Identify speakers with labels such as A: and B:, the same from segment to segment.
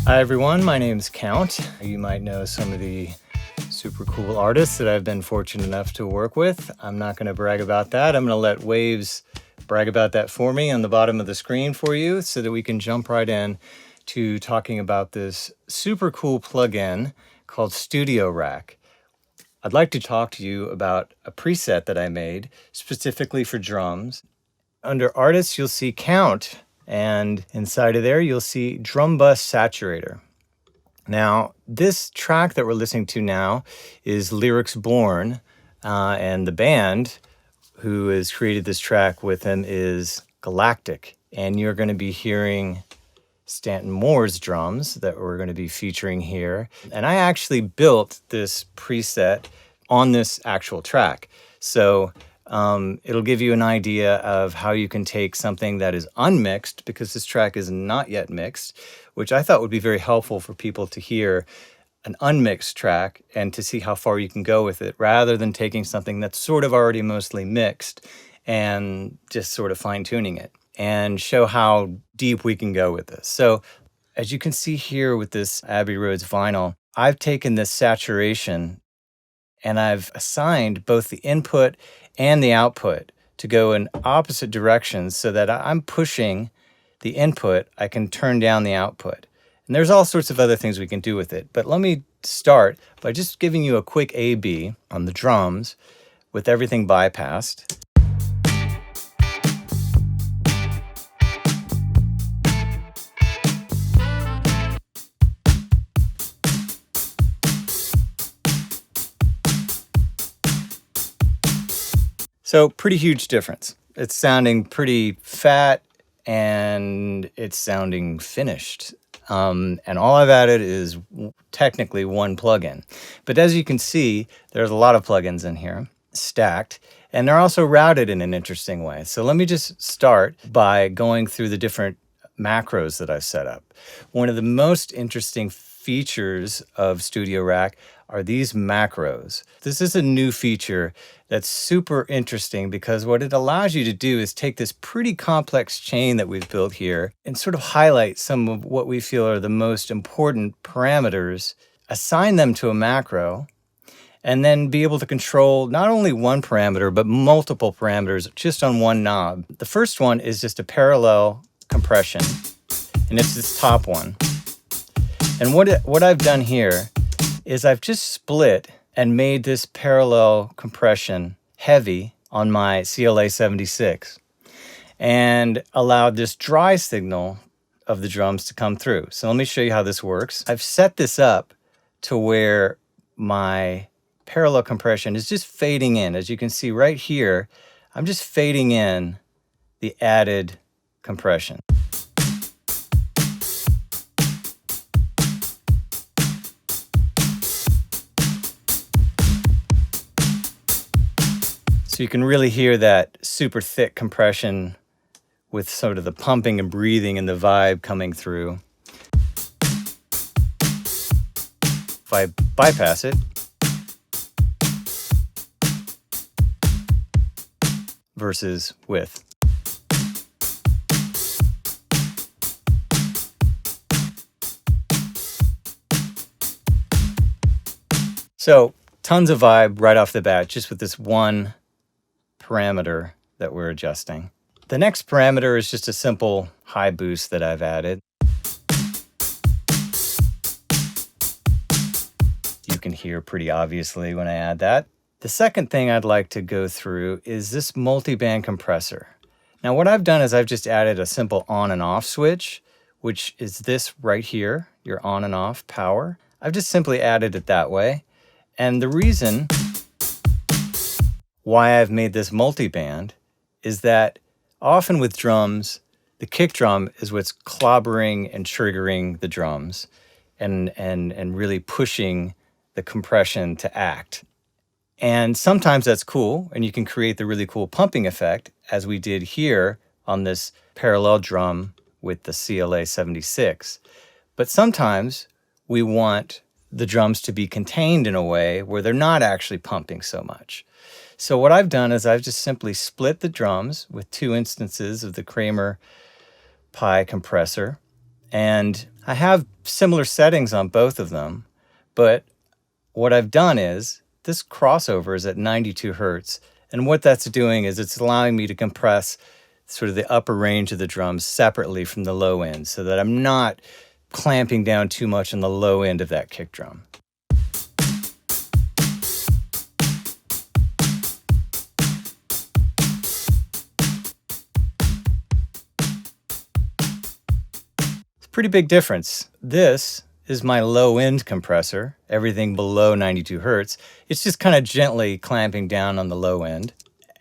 A: Hi everyone, my name's Count. You might know some of the super cool artists that I've been fortunate enough to work with. I'm not going to brag about that. I'm going to let Waves brag about that for me on the bottom of the screen for you so that we can jump right in to talking about this super cool plugin called Studio Rack. I'd like to talk to you about a preset that I made specifically for drums. Under Artists, you'll see Count, and inside of there, you'll see Drum Bus Saturator. Now, this track that we're listening to now is Lyrics Born, and the band who has created this track with him is Galactic. And you're going to be hearing Stanton Moore's drums that we're going to be featuring here. And I actually built this preset on this actual track. So it'll give you an idea of how you can take something that is unmixed, because this track is not yet mixed, which I thought would be very helpful for people to hear an unmixed track and to see how far you can go with it, rather than taking something that's sort of already mostly mixed and just sort of fine-tuning it, and show how deep we can go with this. So as you can see here with this Abbey Roads vinyl, I've taken this saturation and I've assigned both the input and the output to go in opposite directions so that I'm pushing the input, I can turn down the output. And there's all sorts of other things we can do with it. But let me start by just giving you a quick A-B on the drums with everything bypassed. So pretty huge difference. It's sounding pretty fat and it's sounding finished. And all I've added is technically one plugin. But as you can see, there's a lot of plugins in here stacked, and they're also routed in an interesting way. So let me just start by going through the different macros that I've set up. One of the most interesting features of Studio Rack are these macros. This is a new feature that's super interesting because what it allows you to do is take this pretty complex chain that we've built here and sort of highlight some of what we feel are the most important parameters, assign them to a macro, and then be able to control not only one parameter, but multiple parameters just on one knob. The first one is just a parallel compression, and it's this top one. And what I've done here is I've just split and made this parallel compression heavy on my CLA 76 and allowed this dry signal of the drums to come through. So let me show you how this works. I've set this up to where my parallel compression is just fading in. As you can see right here, I'm just fading in the added compression. So you can really hear that super thick compression with sort of the pumping and breathing and the vibe coming through. If I bypass it, versus with. So tons of vibe right off the bat, just with this one parameter that we're adjusting. The next parameter is just a simple high boost that I've added. You can hear pretty obviously when I add that. The second thing I'd like to go through is this multiband compressor. Now what I've done is I've just added a simple on and off switch, which is this right here, your on and off power. I've just simply added it that way. And the reason why I've made this multiband is that often with drums, the kick drum is what's clobbering and triggering the drums and really pushing the compression to act. And sometimes that's cool, and you can create the really cool pumping effect, as we did here on this parallel drum with the CLA 76. But sometimes we want the drums to be contained in a way where they're not actually pumping so much. So what I've done is I've just simply split the drums with two instances of the Kramer Pi compressor, And I have similar settings on both of them, but what I've done is this crossover is at 92 hertz. And what that's doing is it's allowing me to compress sort of the upper range of the drums separately from the low end so that I'm not clamping down too much on the low end of that kick drum. It's a pretty big difference. This is my low end compressor, everything below 92 hertz. It's just kind of gently clamping down on the low end.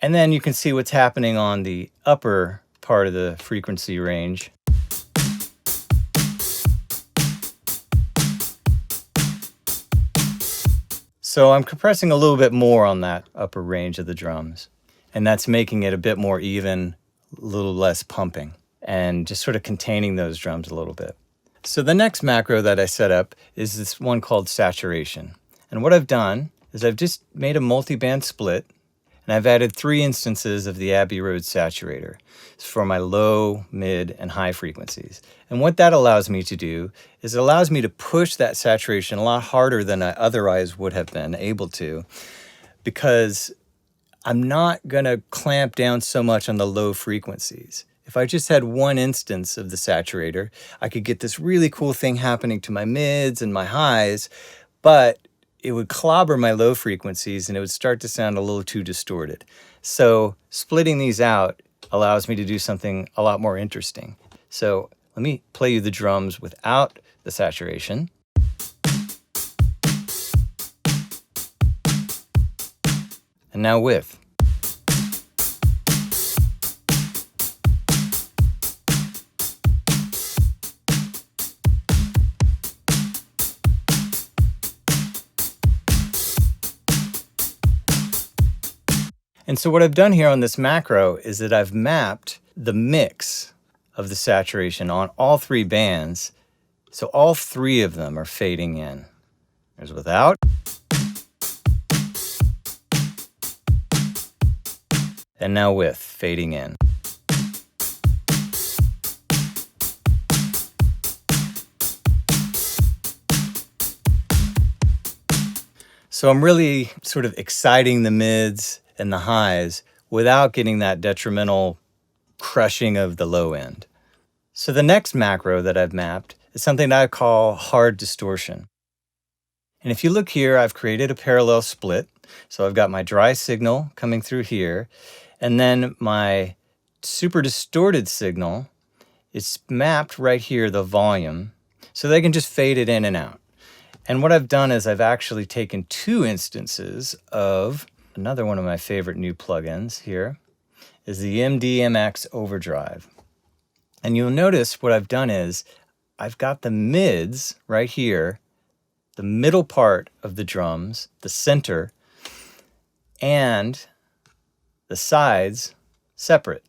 A: And then you can see what's happening on the upper part of the frequency range. So I'm compressing a little bit more on that upper range of the drums, and that's making it a bit more even, a little less pumping, and just sort of containing those drums a little bit. So the next macro that I set up is this one called saturation. And what I've done is I've just made a multi-band split, and I've added 3 instances of the Abbey Road saturator for my low, mid, and high frequencies. And what that allows me to do is it allows me to push that saturation a lot harder than I otherwise would have been able to, because I'm not going to clamp down so much on the low frequencies. If I just had one instance of the saturator, I could get this really cool thing happening to my mids and my highs, but it would clobber my low frequencies and it would start to sound a little too distorted. So splitting these out allows me to do something a lot more interesting. So let me play you the drums without the saturation. And now with. And so what I've done here on this macro is that I've mapped the mix of the saturation on all 3 bands. So all 3 of them are fading in. There's without. And now with, fading in. So I'm really sort of exciting the mids and the highs without getting that detrimental crushing of the low end. So the next macro that I've mapped is something that I call hard distortion. And if you look here, I've created a parallel split. So I've got my dry signal coming through here, and then my super distorted signal is mapped right here, the volume, so they can just fade it in and out. And what I've done is I've actually taken 2 instances of another one of my favorite new plugins here is the MDMX Overdrive. And you'll notice what I've done is I've got the mids right here, the middle part of the drums, the center, and the sides separate.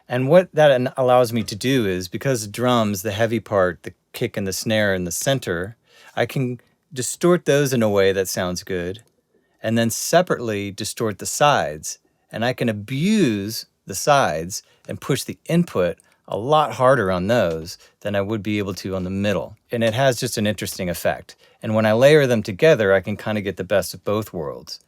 A: And what that allows me to do is, because the drums, the heavy part, the kick and the snare in the center, I can distort those in a way that sounds good, and then separately distort the sides. And I can abuse the sides and push the input a lot harder on those than I would be able to on the middle. And it has just an interesting effect. And when I layer them together, I can kind of get the best of both worlds.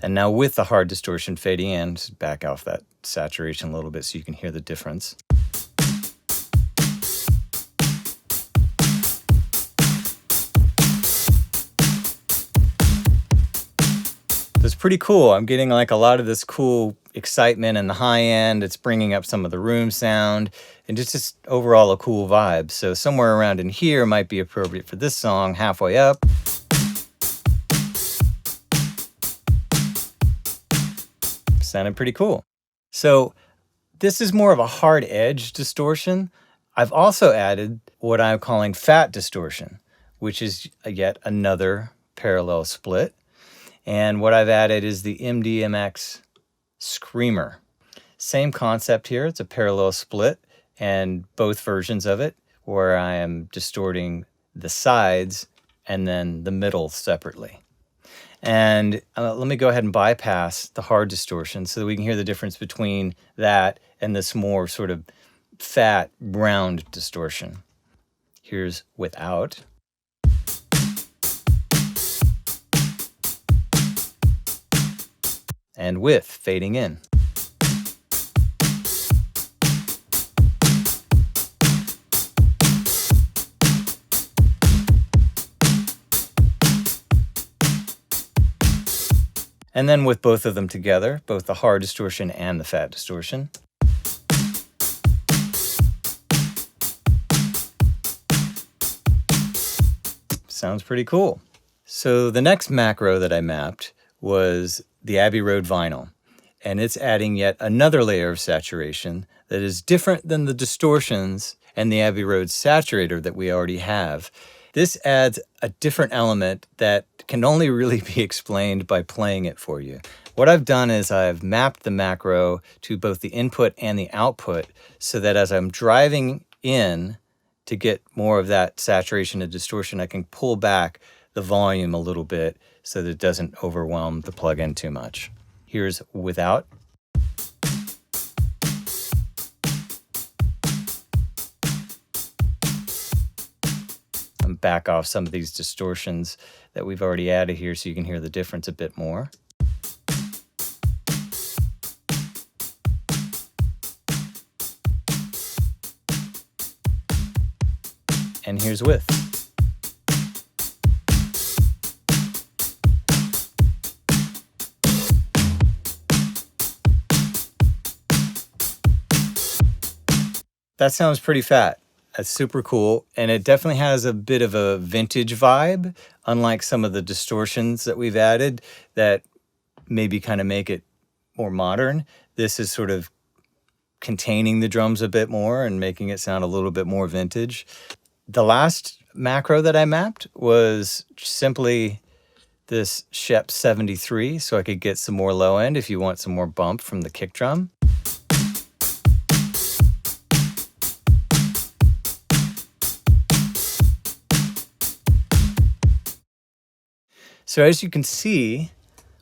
A: And now with the hard distortion fading in, just back off that saturation a little bit so you can hear the difference. It's pretty cool. I'm getting like a lot of this cool excitement in the high end. It's bringing up some of the room sound and just overall a cool vibe. So somewhere around in here might be appropriate for this song, halfway up. Sounded pretty cool. So this is more of a hard edge distortion. I've also added what I'm calling fat distortion, which is yet another parallel split. And what I've added is the MDMX Screamer. Same concept here. It's a parallel split, and both versions of it, where I am distorting the sides and then the middle separately. And let me go ahead and bypass the hard distortion so that we can hear the difference between that and this more sort of fat, round distortion. Here's without. And with, fading in. And then with both of them together, both the hard distortion and the fat distortion. Sounds pretty cool. So the next macro that I mapped was the Abbey Road vinyl, and it's adding yet another layer of saturation that is different than the distortions and the Abbey Road saturator that we already have. This adds a different element that can only really be explained by playing it for you. What I've done is I've mapped the macro to both the input and the output so that as I'm driving in to get more of that saturation and distortion, I can pull back the volume a little bit so that it doesn't overwhelm the plugin too much. Here's without. And back off some of these distortions that we've already added here so you can hear the difference a bit more. And here's with. That sounds pretty fat. That's super cool. And it definitely has a bit of a vintage vibe, unlike some of the distortions that we've added that maybe kind of make it more modern. This is sort of containing the drums a bit more and making it sound a little bit more vintage. The last macro that I mapped was simply this Shep 73, so I could get some more low end if you want some more bump from the kick drum. So as you can see,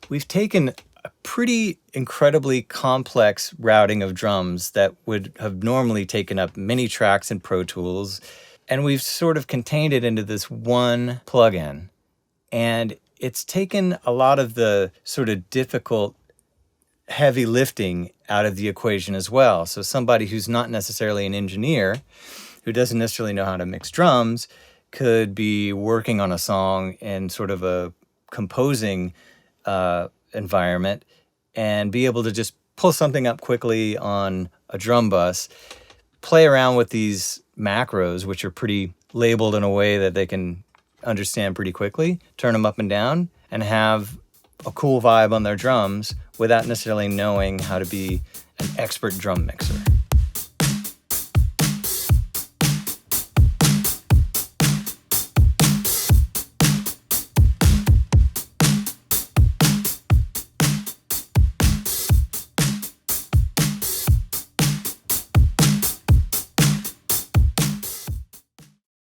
A: we've taken a pretty incredibly complex routing of drums that would have normally taken up many tracks in Pro Tools, and we've sort of contained it into this one plugin. And it's taken a lot of the sort of difficult, heavy lifting out of the equation as well. So somebody who's not necessarily an engineer, who doesn't necessarily know how to mix drums, could be working on a song in sort of a composing environment and be able to just pull something up quickly on a drum bus, play around with these macros, which are pretty labeled in a way that they can understand pretty quickly, turn them up and down, and have a cool vibe on their drums without necessarily knowing how to be an expert drum mixer.